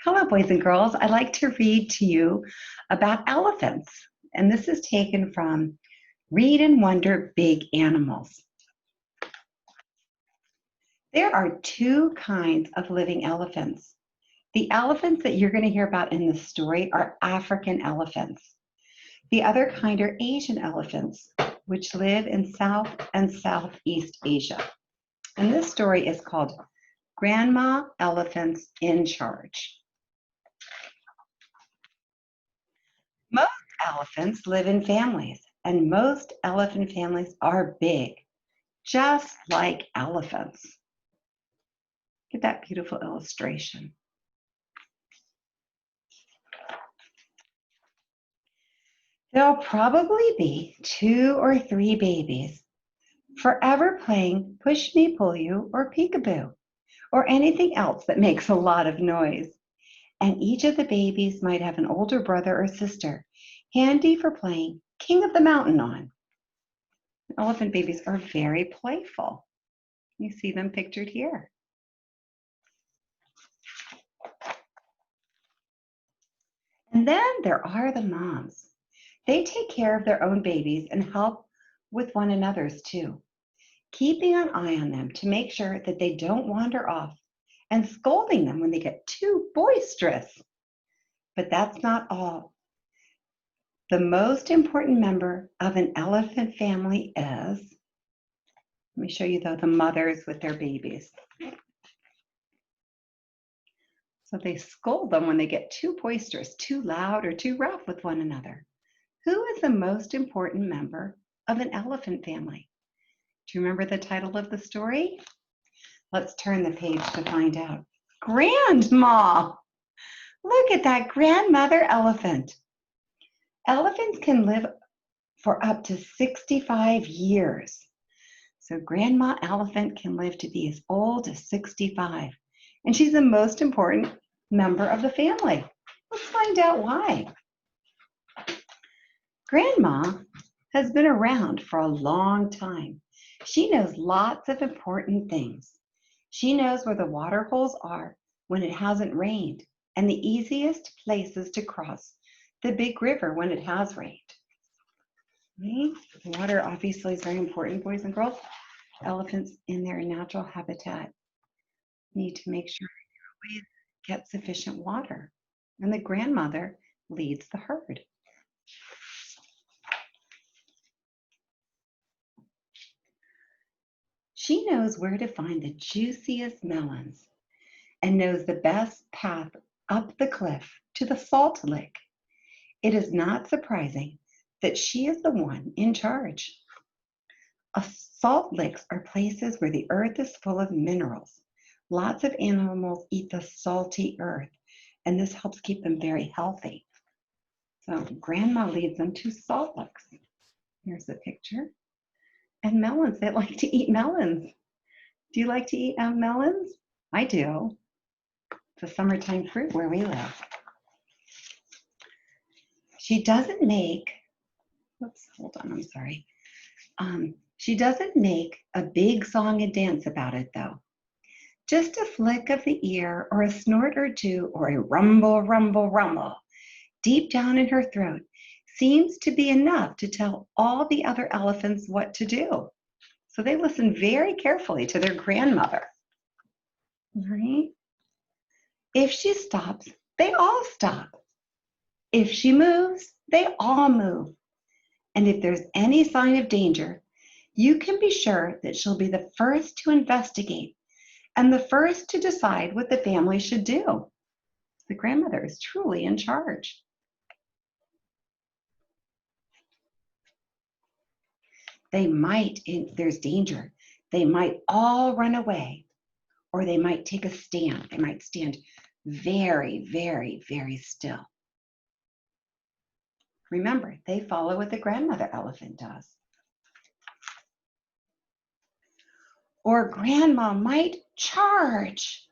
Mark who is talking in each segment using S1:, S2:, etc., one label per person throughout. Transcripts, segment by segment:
S1: Hello, boys and girls. I'd like to read to you about elephants. And this is taken from Read and Wonder Big Animals. There are two kinds of living elephants. The elephants that you're going to hear about in this story are African elephants. The other kind are Asian elephants, which live in South and Southeast Asia. And this story is called Grandma Elephant's in Charge. Most elephants live in families, and most elephant families are big, just like elephants. Look at that beautiful illustration. There'll probably be 2 or 3 babies forever playing push me, pull you, or peekaboo, or anything else that makes a lot of noise. And each of the babies might have an older brother or sister handy for playing King of the Mountain on. Elephant babies are very playful. You see them pictured here. And then there are the moms. They take care of their own babies and help with one another's too, keeping an eye on them to make sure that they don't wander off and scolding them when they get too boisterous. But that's not all. The most important member of an elephant family is, let me show you the mothers with their babies. So they scold them when they get too boisterous, too loud, or too rough with one another. Who is the most important member of an elephant family? Do you remember the title of the story? Let's turn the page to find out. Grandma! Look at that grandmother elephant. Elephants can live for up to 65 years. So Grandma Elephant can live to be as old as 65. And she's the most important member of the family. Let's find out why. Grandma has been around for a long time. She knows lots of important things. She knows where the water holes are when it hasn't rained and the easiest places to cross the big river when it has rained. Okay? Water obviously is very important, boys and girls. Elephants in their natural habitat need to make sure they get sufficient water. And the grandmother leads the herd. She knows where to find the juiciest melons and knows the best path up the cliff to the salt lick. It is not surprising that she is the one in charge. Salt licks are places where the earth is full of minerals. Lots of animals eat the salty earth, and this helps keep them very healthy. So Grandma leads them to salt licks. Here's the picture. And melons, they like to eat melons. Do you like to eat melons? I do. It's a summertime fruit where we live. She doesn't make, hold on, I'm sorry. She doesn't make a big song and dance about it though. Just a flick of the ear or a snort or two or a rumble, rumble, rumble deep down in her throat seems to be enough to tell all the other elephants what to do. So they listen very carefully to their grandmother. Right? If she stops, they all stop. If she moves, they all move. And if there's any sign of danger, you can be sure that she'll be the first to investigate and the first to decide what the family should do. The grandmother is truly in charge. They might, if there's danger, they might all run away, or they might take a stand. They might stand very, very, very still. Remember, they follow what the grandmother elephant does. Or Grandma might charge.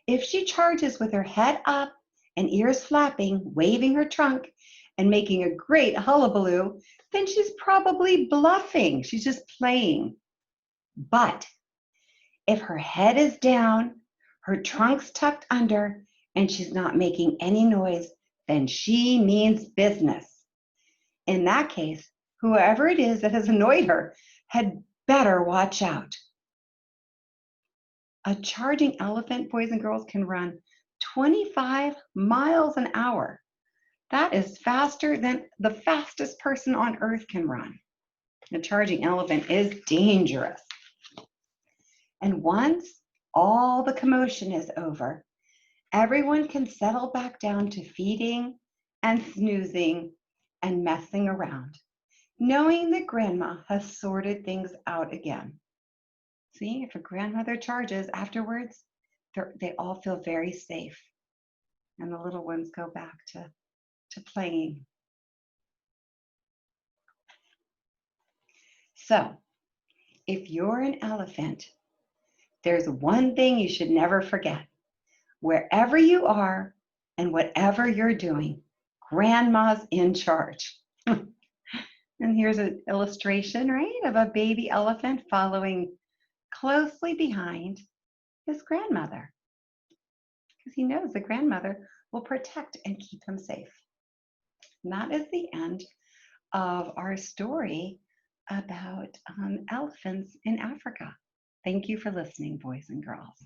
S1: If she charges with her head up and ears flapping, waving her trunk, and making a great hullabaloo, then she's probably bluffing. She's just playing. But if her head is down, her trunk's tucked under, and she's not making any noise, then she means business. In that case, whoever it is that has annoyed her had better watch out. A charging elephant, boys and girls, can run 25 miles an hour. That is faster than the fastest person on earth can run. A charging elephant is dangerous. And once all the commotion is over, everyone can settle back down to feeding and snoozing and messing around, knowing that grandma has sorted things out again. See, if a grandmother charges afterwards, they all feel very safe. And the little ones go back to playing. So, if you're an elephant, there's one thing you should never forget. Wherever you are and whatever you're doing, grandma's in charge. And here's an illustration, right, of a baby elephant following closely behind his grandmother, because he knows the grandmother will protect and keep him safe. And that is the end of our story about elephants in Africa. Thank you for listening, boys and girls.